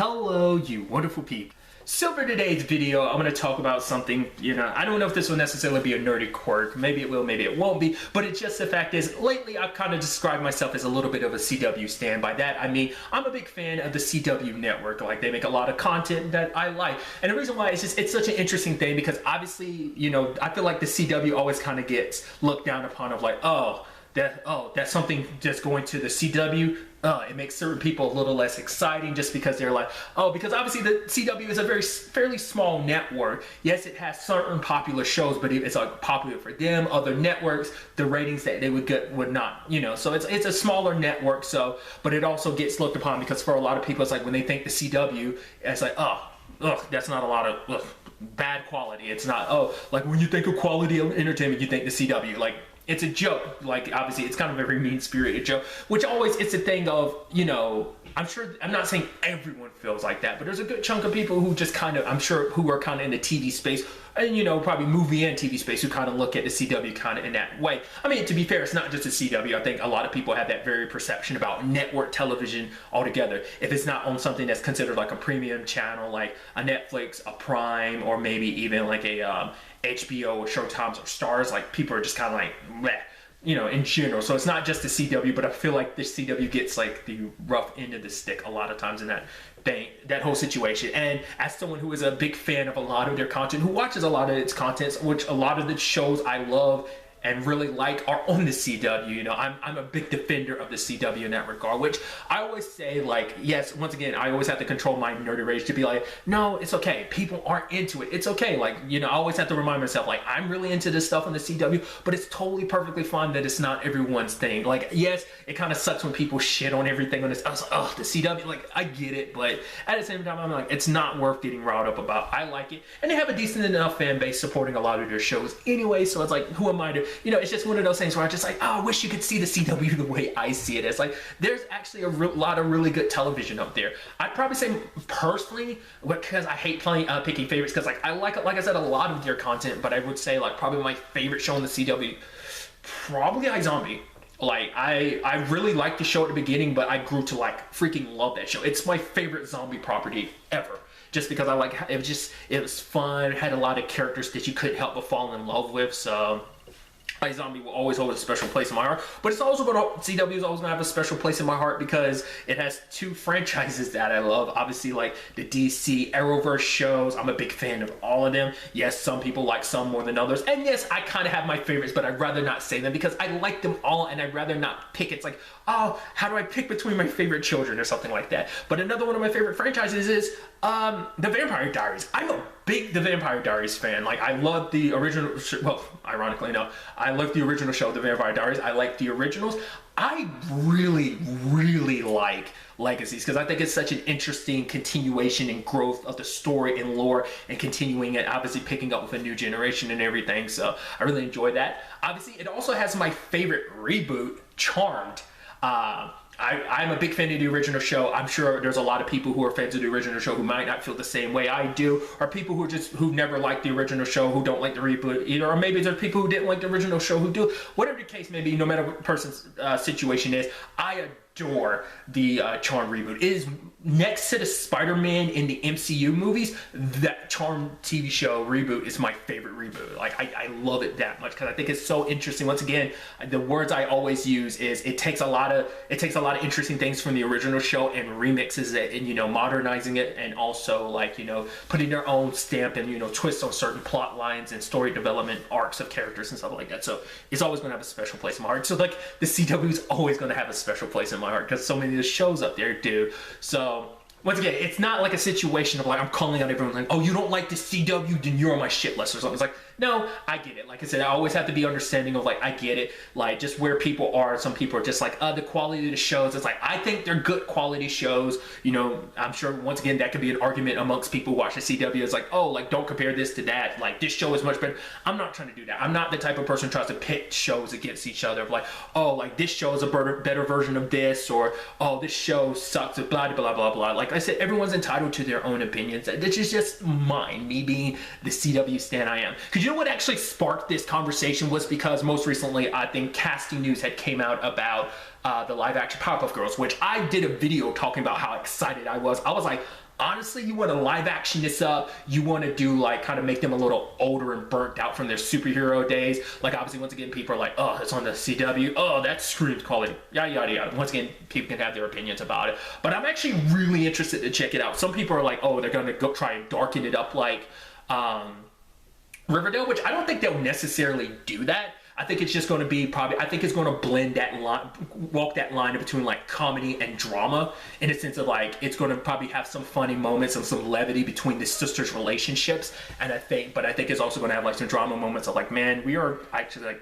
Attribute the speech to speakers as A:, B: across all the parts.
A: Hello, you wonderful people. So for today's video, I'm going to talk about something, I don't know if this will necessarily be a nerdy quirk. Maybe it will, maybe it won't be. But it's just the fact is, lately I've kind of described myself as a little bit of a CW stan. By that, I mean, I'm a big fan of the CW network. Like, they make a lot of content that I like. And the reason why is just, it's such an interesting thing because obviously, I feel like the CW always kind of gets looked down upon of like, that's something just going to the CW. It makes certain people a little less exciting just because they're like, because obviously the CW is a fairly small network. Yes, it has certain popular shows, but it's like popular for them. Other networks, the ratings that they would get would not, so it's a smaller network. So, but it also gets looked upon because for a lot of people, it's like when they think the CW, it's like, that's not a lot of bad quality. It's not, like when you think of quality of entertainment, you think the CW, like, it's a joke. Like, obviously, it's kind of a very mean-spirited joke, which always, it's a thing of, I'm not saying everyone feels like that, but there's a good chunk of people who just kind of, I'm sure, who are kind of in the TV space, and, probably movie and TV space, who kind of look at the CW kind of in that way. I mean, to be fair, it's not just the CW. I think a lot of people have that very perception about network television altogether. If it's not on something that's considered like a premium channel, like a Netflix, a Prime, or maybe even like a HBO or Showtimes or Stars, like people are just kind of like, bleh, in general. So it's not just the CW, but I feel like the CW gets like the rough end of the stick a lot of times in that thing, that whole situation. And as someone who is a big fan of a lot of their content, who watches a lot of its contents, which a lot of the shows I love and really like are on the CW. I'm a big defender of the CW in that regard, which I always say, like, yes, once again, I always have to control my nerdy rage to be like, no, it's okay. People aren't into it. It's okay. Like, I always have to remind myself, like, I'm really into this stuff on the CW, but it's totally perfectly fine that it's not everyone's thing. Like, yes, it kind of sucks when people shit on everything on this. I was like, the CW, like, I get it, but at the same time, I'm like, it's not worth getting riled up about. I like it. And they have a decent enough fan base supporting a lot of their shows anyway, so it's like, who am I to, it's just one of those things where I'm just like, I wish you could see the CW the way I see it. It's like, there's actually a lot of really good television up there. I'd probably say personally, because I hate picking favorites, because like I said, a lot of their content, but I would say like probably my favorite show on the CW, probably iZombie. Like, I really liked the show at the beginning, but I grew to like freaking love that show. It's my favorite zombie property ever. Just because I like, it was fun, had a lot of characters that you couldn't help but fall in love with, so iZombie will always hold a special place in my heart. But it's also CW is always going to have a special place in my heart because it has two franchises that I love. Obviously, like the DC Arrowverse shows. I'm a big fan of all of them. Yes, some people like some more than others. And yes, I kind of have my favorites, but I'd rather not say them because I like them all and I'd rather not pick. It's like, how do I pick between my favorite children or something like that? But another one of my favorite franchises is The Vampire Diaries. I'm a big The Vampire Diaries fan. Like, I love the original, well, ironically enough, I love the original show, The Vampire Diaries. I like the originals. I really, really like Legacies because I think it's such an interesting continuation and growth of the story and lore and continuing it, obviously picking up with a new generation and everything. So I really enjoy that. Obviously, it also has my favorite reboot, Charmed. I'm a big fan of the original show. I'm sure there's a lot of people who are fans of the original show who might not feel the same way I do, or people who never liked the original show who don't like the reboot either, or maybe there's people who didn't like the original show who do. Whatever the case may be, no matter what person's situation is, I adore the Charmed reboot. It is next to the Spider-Man in the MCU movies. That Charmed TV show reboot is my favorite reboot. Like, I love it that much because I think it's so interesting. Once again, the words I always use is it takes a lot of interesting things from the original show and remixes it and modernizing it and also like putting their own stamp and twists on certain plot lines and story development arcs of characters and stuff like that. So it's always going to have a special place in my heart. So like the CW is always going to have a special place in my heart because so many of the shows up there do. So once again, it's not like a situation of like I'm calling out everyone like, oh, you don't like the CW, then you're on my shit list or something. It's like, no, I get it. Like I said, I always have to be understanding of like, I get it. Like just where people are. Some people are just like, the quality of the shows. It's like, I think they're good quality shows. I'm sure once again, that could be an argument amongst people who watch the CW. It's like, oh, like don't compare this to that. Like this show is much better. I'm not trying to do that. I'm not the type of person who tries to pit shows against each other. Of like, oh, like this show is a better version of this, or oh, this show sucks. Blah blah blah blah. Like I said, everyone's entitled to their own opinions. This is just mine. Me being the CW stan I am. Because you know what actually sparked this conversation was because most recently I think casting news had came out about the live action Powerpuff Girls, which I did a video talking about how excited I was. I was like, honestly, you want to live action this up. You want to do like kind of make them a little older and burnt out from their superhero days. Like obviously, once again, people are like, oh, it's on the CW. Oh, that screams quality. Yada yada yada. Once again, people can have their opinions about it. But I'm actually really interested to check it out. Some people are like, oh, they're gonna go try and darken it up like Riverdale, which I don't think they'll necessarily do that. I think it's just going to be probably, I think it's going to blend that line, walk that line between like comedy and drama in a sense of like, it's going to probably have some funny moments and some levity between the sisters' relationships. And I think it's also going to have like some drama moments of like, man, we are actually like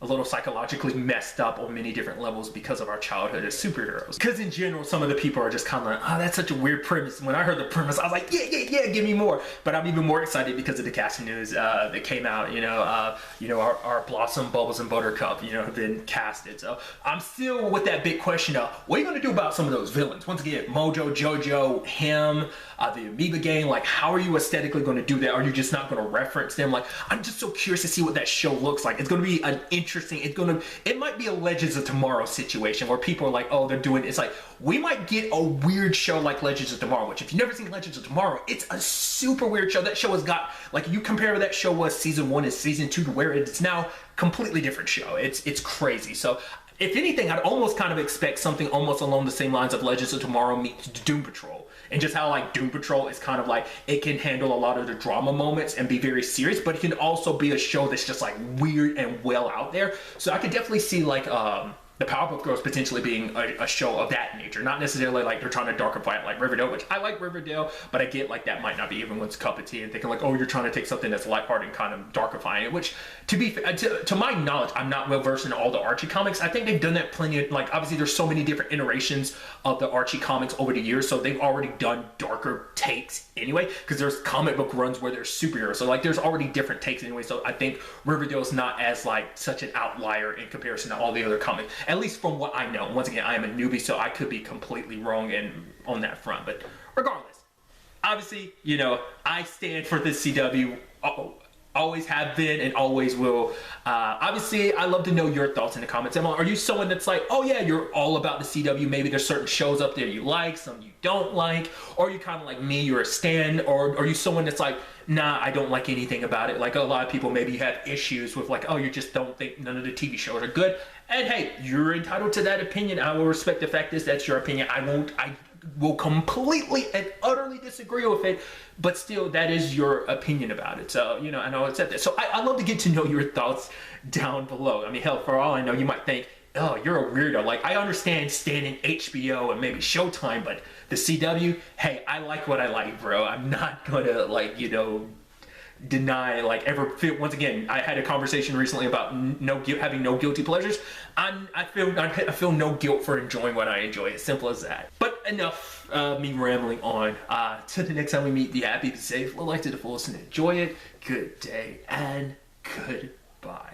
A: a little psychologically messed up on many different levels because of our childhood as superheroes. Because in general, some of the people are just kind of like, oh, that's such a weird premise. When I heard the premise, I was like, yeah, give me more. But I'm even more excited because of the casting news that came out. Our Blossom, Bubbles, and Buttercup, have been casted. So I'm still with that big question of, what are you going to do about some of those villains? Once again, Mojo, Jojo, him, the Amoeba Gang, like how are you aesthetically going to do that? Are you just not going to reference them? Like, I'm just so curious to see what that show looks like. It's going to be an interesting, it might be a Legends of Tomorrow situation where people are like, oh, they're doing, it's like, we might get a weird show like Legends of Tomorrow, which if you've never seen Legends of Tomorrow, it's a super weird show. That show has got, like, you compare where that show was season 1 and season 2 to where it's now completely different show. It's crazy. So if anything, I'd almost kind of expect something almost along the same lines of Legends of Tomorrow meets Doom Patrol. And just how like Doom Patrol is kind of like, it can handle a lot of the drama moments and be very serious, but it can also be a show that's just like weird and well out there. So I could definitely see like the Powerpuff Girls potentially being a show of that nature. Not necessarily like they're trying to darkify it like Riverdale, which I like Riverdale, but I get like that might not be everyone's cup of tea and thinking like, oh, you're trying to take something that's lighthearted and kind of darkifying it, which to be to my knowledge, I'm not well versed in all the Archie comics. I think they've done that plenty of, like obviously there's so many different iterations of the Archie comics over the years, so they've already done darker takes anyway, because there's comic book runs where there's superheroes, so like there's already different takes anyway. So I think Riverdale's not as like such an outlier in comparison to all the other comics, at least from what I know. Once again, I am a newbie, so I could be completely wrong on that front, but regardless, obviously, I stand for the CW, always have been and always will. Obviously, I'd love to know your thoughts in the comments. Emma, are you someone that's like, oh yeah, you're all about the CW, maybe there's certain shows up there you like, some you don't like, or are you kind of like me, you're a stan, or are you someone that's like, nah, I don't like anything about it? Like a lot of people maybe have issues with like, oh, you just don't think none of the TV shows are good. And hey, you're entitled to that opinion. I will respect the fact that's your opinion. I will completely and utterly disagree with it, but still, that is your opinion about it. So, I know it's at that. So I love to get to know your thoughts down below. I mean, hell, for all I know, you might think, oh, you're a weirdo. Like, I understand standing HBO and maybe Showtime, but the CW, hey, I like what I like, bro. I'm not gonna, like, deny, like, ever feel. Once again, I had a conversation recently about having no guilty pleasures. I feel no guilt for enjoying what I enjoy. As simple as that. But enough me rambling on. Till the next time we meet, be happy, be safe, live life to the fullest, and enjoy it. Good day and goodbye.